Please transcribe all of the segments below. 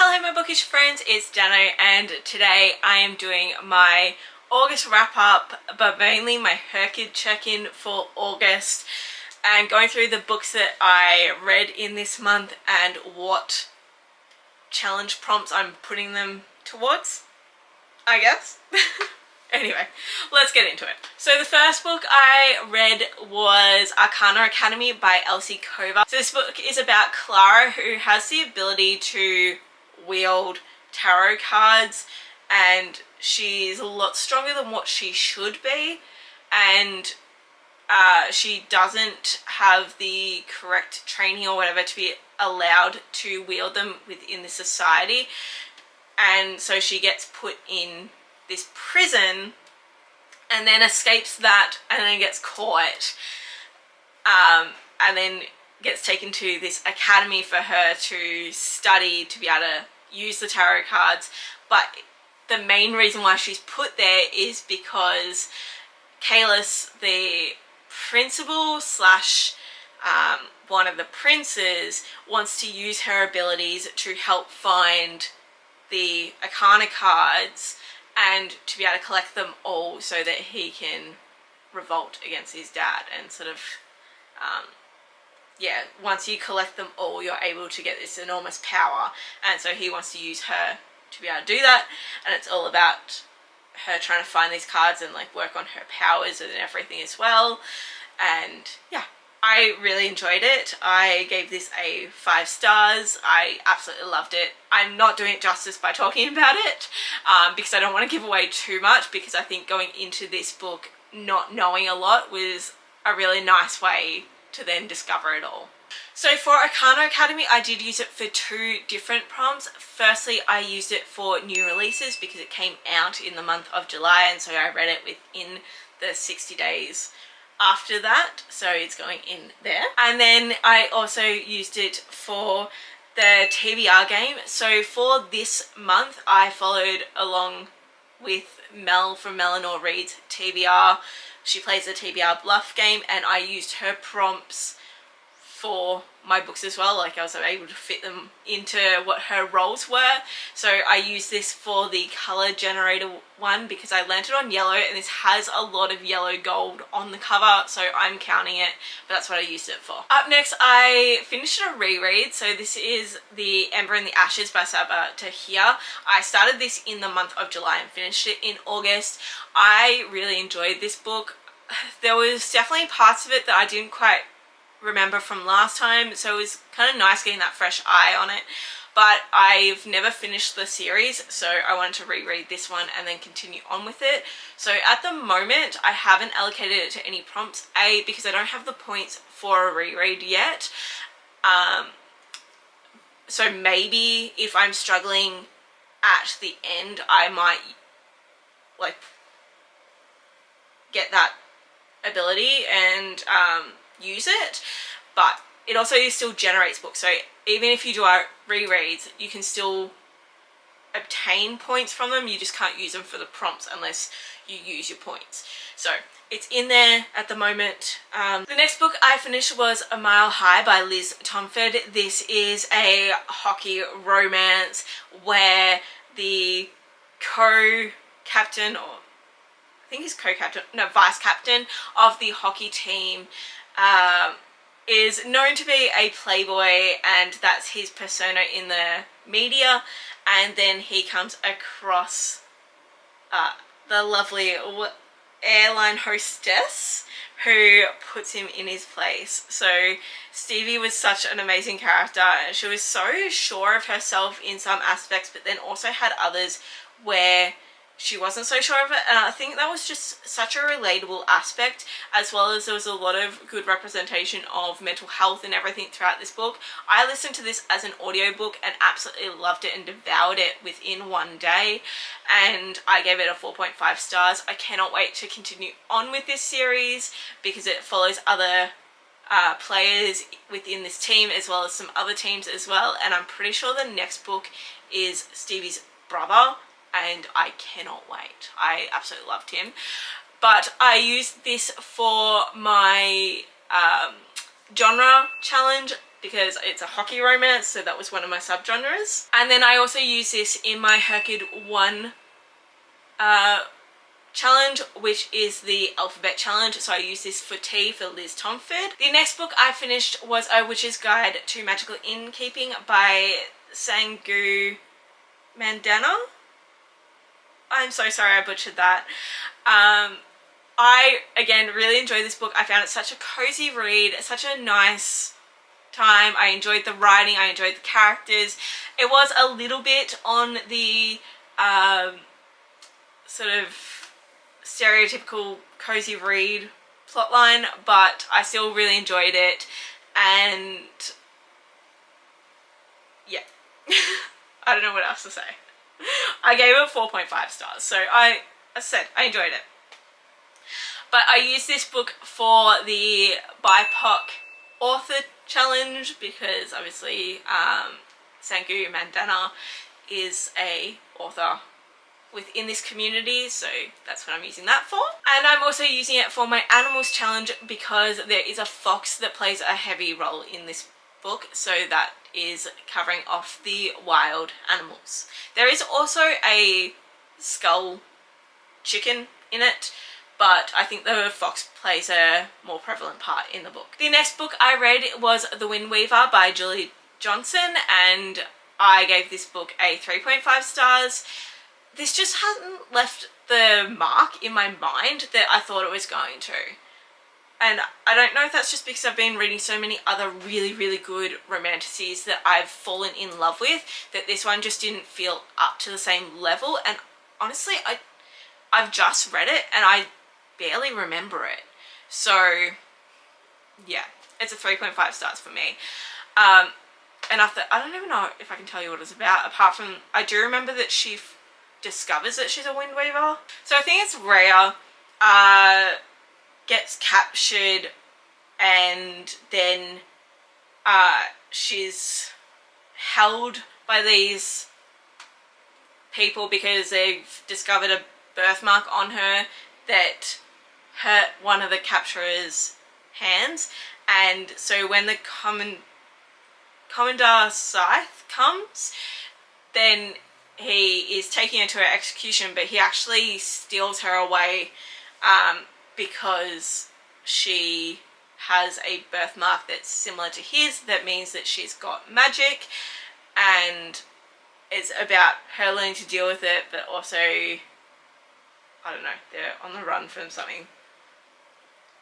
Hello my bookish friends, it's Dano and today I am doing my August wrap up, but mainly my HRCYED check-in for August and going through the books that I read in this month and what challenge prompts I'm putting them towards, I guess. Anyway, let's get into it. So the first book I read was Arcana Academy by Elise Kova. So this book is about Clara, who has the ability to wield tarot cards, and she's a lot stronger than what she should be, and she doesn't have the correct training or whatever to be allowed to wield them within the society, and so she gets put in this prison and then escapes that and then gets caught, and then gets taken to this academy for her to study to be able to use the tarot cards. But the main reason why she's put there is because Kalis, the principal slash one of the princes, wants to use her abilities to help find the Arcana cards and to be able to collect them all so that he can revolt against his dad and sort of yeah, once you collect them all you're able to get this enormous power, and so he wants to use her to be able to do that, and it's all about her trying to find these cards and like work on her powers and everything as well. And yeah, I really enjoyed it. I gave this a 5 stars. I absolutely loved it. I'm not doing it justice by talking about it because I don't want to give away too much, because I think going into this book not knowing a lot was a really nice way to then discover it all. So for Arcana Academy, I did use it for 2 different prompts. Firstly, I used it for new releases because it came out in the month of July, and so I read it within the 60 days after that, so it's going in there. And then I also used it for the TBR game. So for this month I followed along with Mel from Eleanor Reed's TBR. She plays the TBR bluff game, and I used her prompts for my books as well. Like I was able to fit them into what her roles were. So I used this for the color generator one because I landed on yellow, and this has a lot of yellow gold on the cover, so I'm counting it, but that's what I used it for. Up next, I finished a reread. So this is the Ember and the Ashes by Sabaa Tahir. I started this in the month of July and finished it in August. I really enjoyed this book. There was definitely parts of it that I didn't quite remember from last time, so it was kind of nice getting that fresh eye on it, but I've never finished the series, so I wanted to reread this one and then continue on with it. So at the moment I haven't allocated it to any prompts, A, because I don't have the points for a reread yet, so maybe if I'm struggling at the end I might like get that ability and use it. But it also still generates books, so even if you do our rereads you can still obtain points from them, you just can't use them for the prompts unless you use your points. So it's in there at the moment. The next book I finished was A Mile High by Liz Tomforde. This is a hockey romance where the co-captain, or I think he's co-captain, no, vice-captain of the hockey team is known to be a playboy, and that's his persona in the media, and then he comes across the lovely airline hostess who puts him in his place. So Stevie was such an amazing character, and she was so sure of herself in some aspects, but then also had others where she wasn't so sure of it, and I think that was just such a relatable aspect, as well as there was a lot of good representation of mental health and everything throughout this book. I listened to this as an audiobook and absolutely loved it and devoured it within one day, and I gave it a 4.5 stars. I cannot wait to continue on with this series because it follows other players within this team as well as some other teams as well, and I'm pretty sure the next book is Stevie's brother, and I cannot wait. I absolutely loved him. But I used this for my genre challenge because it's a hockey romance, so that was one of my subgenres. And then I also use this in my HRCYED 1 challenge, which is the alphabet challenge, so I use this for T for Liz Tomforde. The next book I finished was A Witch's Guide to Magical Innkeeping by Sangu Mandanna. I'm so sorry I butchered that. I, again, really enjoyed this book. I found it such a cozy read, such a nice time. I enjoyed the writing, I enjoyed the characters. It was a little bit on the sort of stereotypical cozy read plotline, but I still really enjoyed it, and yeah. I don't know what else to say. I gave it 4.5 stars, so as I said, I enjoyed it. But I used this book for the BIPOC author challenge because obviously Sangu Mandanna is a author within this community, so that's what I'm using that for. And I'm also using it for my animals challenge because there is a fox that plays a heavy role in this book, so that is covering off the wild animals. There is also a skull chicken in it, but I think the fox plays a more prevalent part in the book. The next book I read was The Wind Weaver by Julie Johnson, and I gave this book a 3.5 stars. This just hasn't left the mark in my mind that I thought it was going to. And I don't know if that's just because I've been reading so many other really, really good romanticies that I've fallen in love with, that this one just didn't feel up to the same level. And honestly, I've just read it and I barely remember it. So yeah, it's a 3.5 stars for me. And I don't even know if I can tell you what it's about, apart from I do remember that she discovers that she's a wind weaver. So I think it's Rhea gets captured, and then she's held by these people because they've discovered a birthmark on her that hurt one of the capturer's hands. And so when the Commandant Scythe comes, then he is taking her to her execution, but he actually steals her away because she has a birthmark that's similar to his. That means that she's got magic, and it's about her learning to deal with it, but also, I don't know, they're on the run from something.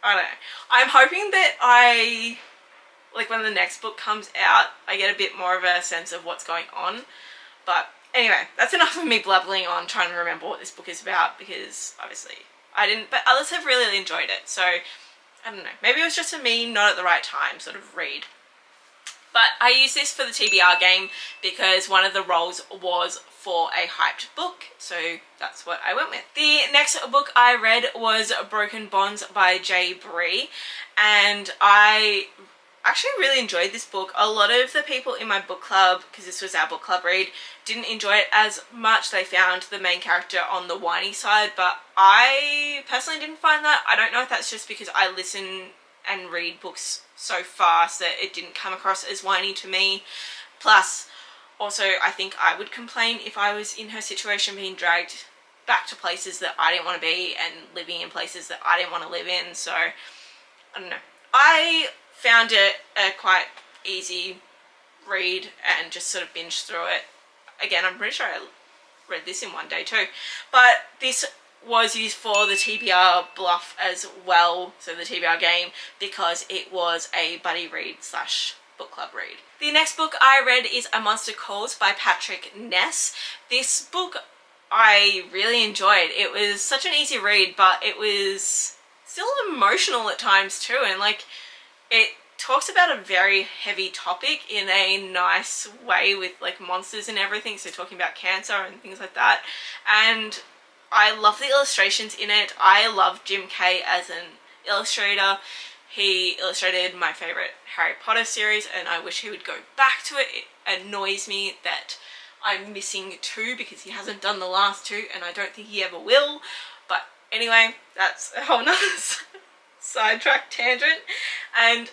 I don't know. I'm hoping that like when the next book comes out, I get a bit more of a sense of what's going on. But anyway, that's enough of me blabbling on trying to remember what this book is about, because obviously I didn't, but others have really enjoyed it. So I don't know, maybe it was just a me not at the right time sort of read. But I used this for the TBR game because one of the roles was for a hyped book, so that's what I went with. The next book I read was Broken Bonds by Bree, and I actually really enjoyed this book. A lot of the people in my book club, because this was our book club read, didn't enjoy it as much. They found the main character on the whiny side, but I personally didn't find that. I don't know if that's just because I listen and read books so fast that it didn't come across as whiny to me. Plus, also, I think I would complain if I was in her situation, being dragged back to places that I didn't want to be and living in places that I didn't want to live in. So, I don't know. I found it a quite easy read and just sort of binged through it. Again, I'm pretty sure I read this in one day too. But this was used for the TBR bluff as well, so the TBR game, because it was a buddy read / book club read. The next book I read is A Monster Calls by Patrick Ness. This book I really enjoyed. It was such an easy read, but it was still emotional at times too, and like it talks about a very heavy topic in a nice way with like monsters and everything, so talking about cancer and things like that. And I love the illustrations in it. I love Jim Kay as an illustrator. He illustrated my favourite Harry Potter series, and I wish he would go back to it. It annoys me that I'm missing 2 because he hasn't done the last 2, and I don't think he ever will. But anyway, that's a whole nother sidetrack tangent. And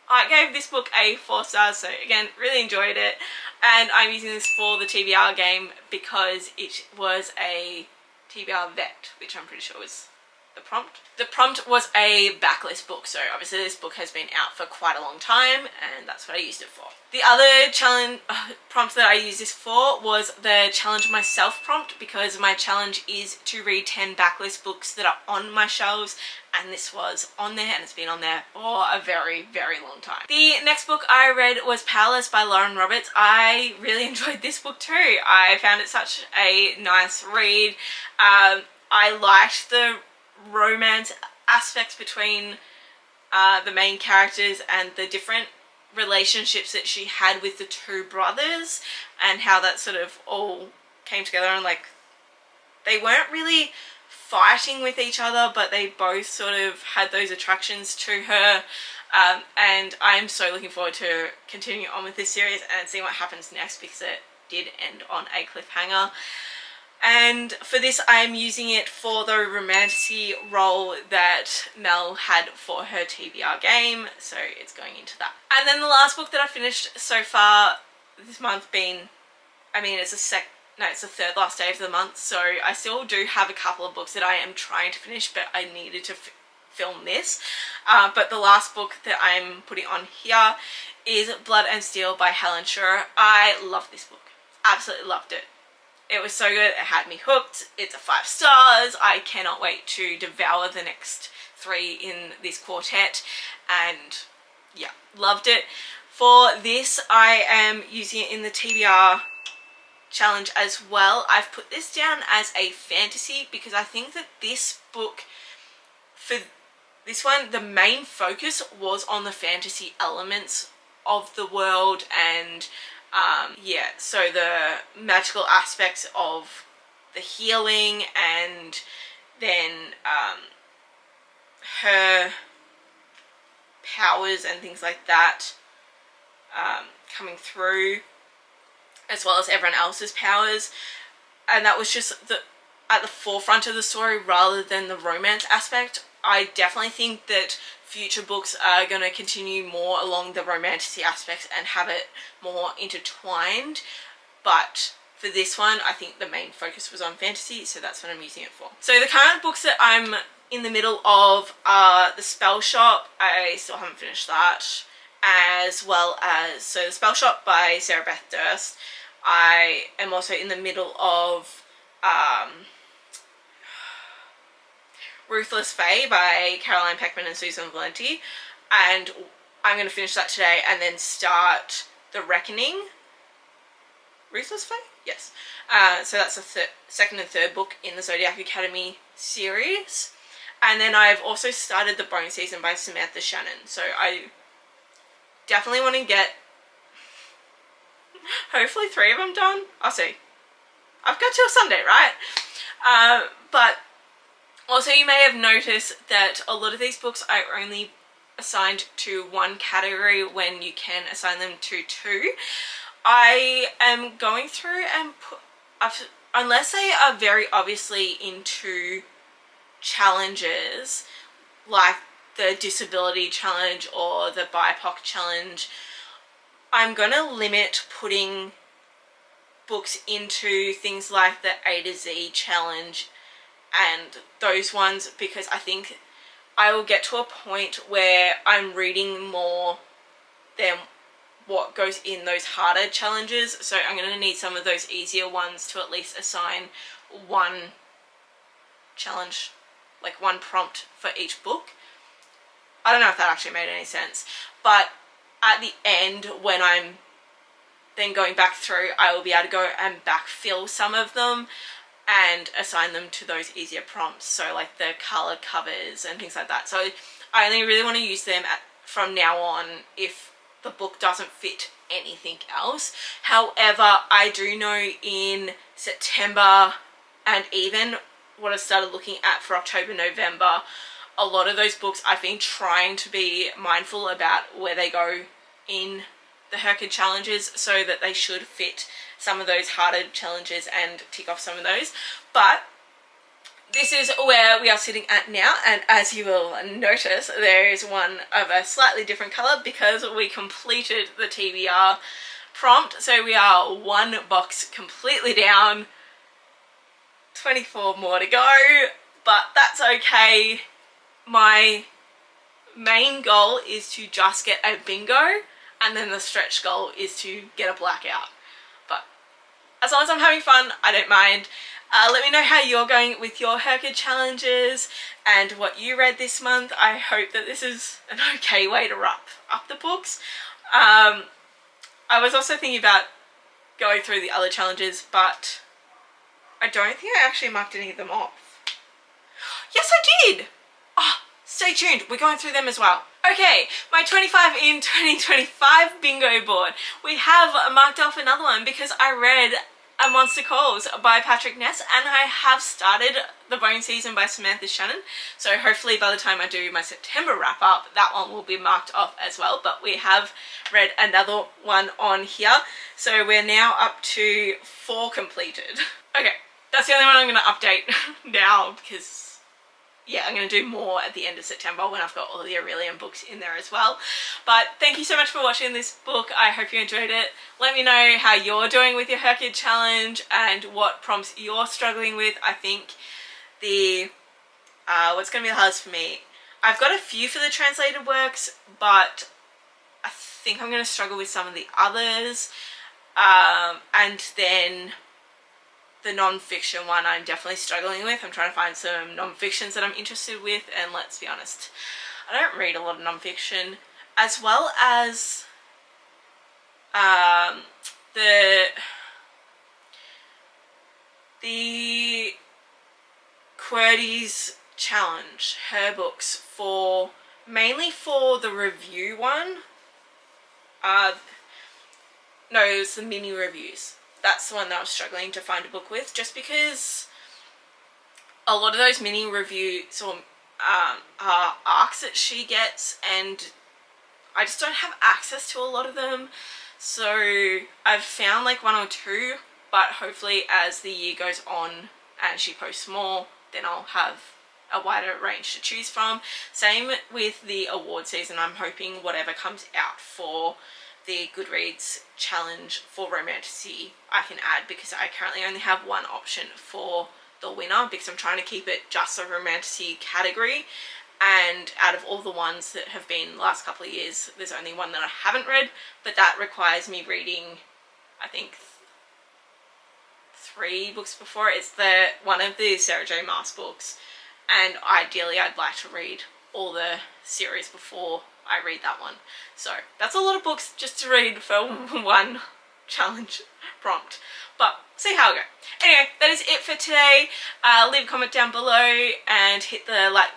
I gave this book a 4 stars, so again, really enjoyed it. And I'm using this for the TBR game because it was a TBR vet, which I'm pretty sure was the prompt. The prompt was a backlist book, so obviously this book has been out for quite a long time, and that's what I used it for. The other challenge prompt that I used this for was the challenge myself prompt, because my challenge is to read 10 backlist books that are on my shelves, and this was on there, and it's been on there for a very, very long time. The next book I read was Powerless by Lauren Roberts. I really enjoyed this book too. I found it such a nice read. I liked the romance aspects between the main characters and the different relationships that she had with the two brothers, and how that sort of all came together, and like they weren't really fighting with each other, but they both sort of had those attractions to her, and I'm so looking forward to continuing on with this series and seeing what happens next, because it did end on a cliffhanger. And for this, I'm using it for the romantasy role that Mel had for her TBR game, so it's going into that. And then the last book that I finished so far this month being, I mean, it's the third last day of the month, so I still do have a couple of books that I am trying to finish, but I needed to film this. But the last book that I'm putting on here is Blood and Steel by Helen Scheurer. I love this book. Absolutely loved it. It was so good. It had me hooked. It's a 5 stars. I cannot wait to devour the next 3 in this quartet, and yeah, loved it. For this, I am using it in the TBR challenge as well. I've put this down as a fantasy because I think that this book, for this one, the main focus was on the fantasy elements of the world, and yeah, so the magical aspects of the healing, and then her powers and things like that coming through, as well as everyone else's powers, and that was just at the forefront of the story rather than the romance aspect. I definitely think that future books are going to continue more along the romantasy aspects and have it more intertwined, but for this one I think the main focus was on fantasy, so that's what I'm using it for. So the current books that I'm in the middle of are The Spell Shop. I still haven't finished that, as well as The Spell Shop by Sarah Beth Durst. I am also in the middle of Ruthless Fae by Caroline Peckman and Susan Valenti, and I'm going to finish that today and then start The Reckoning. Ruthless Fae? Yes. So that's the second and third book in the Zodiac Academy series, and then I've also started The Bone Season by Samantha Shannon, so I definitely want to get hopefully 3 of them done. I'll see. I've got till Sunday, right? But also, you may have noticed that a lot of these books are only assigned to 1 category when you can assign them to 2. I am going through and unless they are very obviously into challenges like the disability challenge or the BIPOC challenge, I'm going to limit putting books into things like the A to Z challenge and those ones, because I think I will get to a point where I'm reading more than what goes in those harder challenges, so I'm going to need some of those easier ones to at least assign 1 challenge, like 1 prompt for each book. I don't know if that actually made any sense, but at the end, when I'm then going back through, I will be able to go and backfill some of them and assign them to those easier prompts, so like the colour covers and things like that. So I only really want to use them from now on if the book doesn't fit anything else. However, I do know in September and even what I started looking at for October, November, a lot of those books I've been trying to be mindful about where they go in the HRCYED challenges, so that they should fit some of those harder challenges and tick off some of those. But this is where we are sitting at now, and as you will notice, there is one of a slightly different colour because we completed the TBR prompt. So we are one box completely down, 24 more to go, but that's okay. My main goal is to just get a bingo, and then the stretch goal is to get a blackout. But as long as I'm having fun, I don't mind. Let me know how you're going with your HRCYED challenges and what you read this month. I hope that this is an okay way to wrap up the books. I was also thinking about going through the other challenges, but I don't think I actually marked any of them off. Yes, I did! Oh, stay tuned, we're going through them as well. Okay, my 25 in 2025 bingo board. We have marked off another one because I read A Monster Calls by Patrick Ness, and I have started The Bone Season by Samantha Shannon, so hopefully by the time I do my September wrap up, that one will be marked off as well. But we have read another one on here, so we're now up to 4 completed. Okay, that's the only one I'm going to update now because yeah, I'm going to do more at the end of September when I've got all the Aurelian books in there as well. But thank you so much for watching this book. I hope you enjoyed it. Let me know how you're doing with your HRCYED challenge and what prompts you're struggling with. I think the what's going to be the hardest for me, I've got a few for the translated works, but I think I'm going to struggle with some of the others. And then the non-fiction one I'm definitely struggling with. I'm trying to find some non-fictions that I'm interested with, and let's be honest, I don't read a lot of non-fiction, as well as the QWERTY's challenge, her books, for mainly for the review one. No, it was the mini reviews. That's the one that I was struggling to find a book with, just because a lot of those mini reviews are arcs that she gets, and I just don't have access to a lot of them. So I've found like 1 or 2, but hopefully as the year goes on and she posts more, then I'll have a wider range to choose from. Same with the award season. I'm hoping whatever comes out for the Goodreads challenge for Romantasy I can add, because I currently only have one option for the winner because I'm trying to keep it just a Romantasy category, and out of all the ones that have been the last couple of years, there's only one that I haven't read, but that requires me reading I think 3 books before. It's one of the Sarah J Maas books, and ideally I'd like to read all the series before I read that one. So that's a lot of books just to read for one challenge prompt, but see how I go. Anyway, that is it for today. Leave a comment down below and hit the like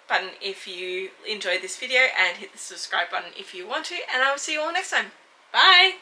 button if you enjoyed this video, and hit the subscribe button if you want to, and I will see you all next time. Bye!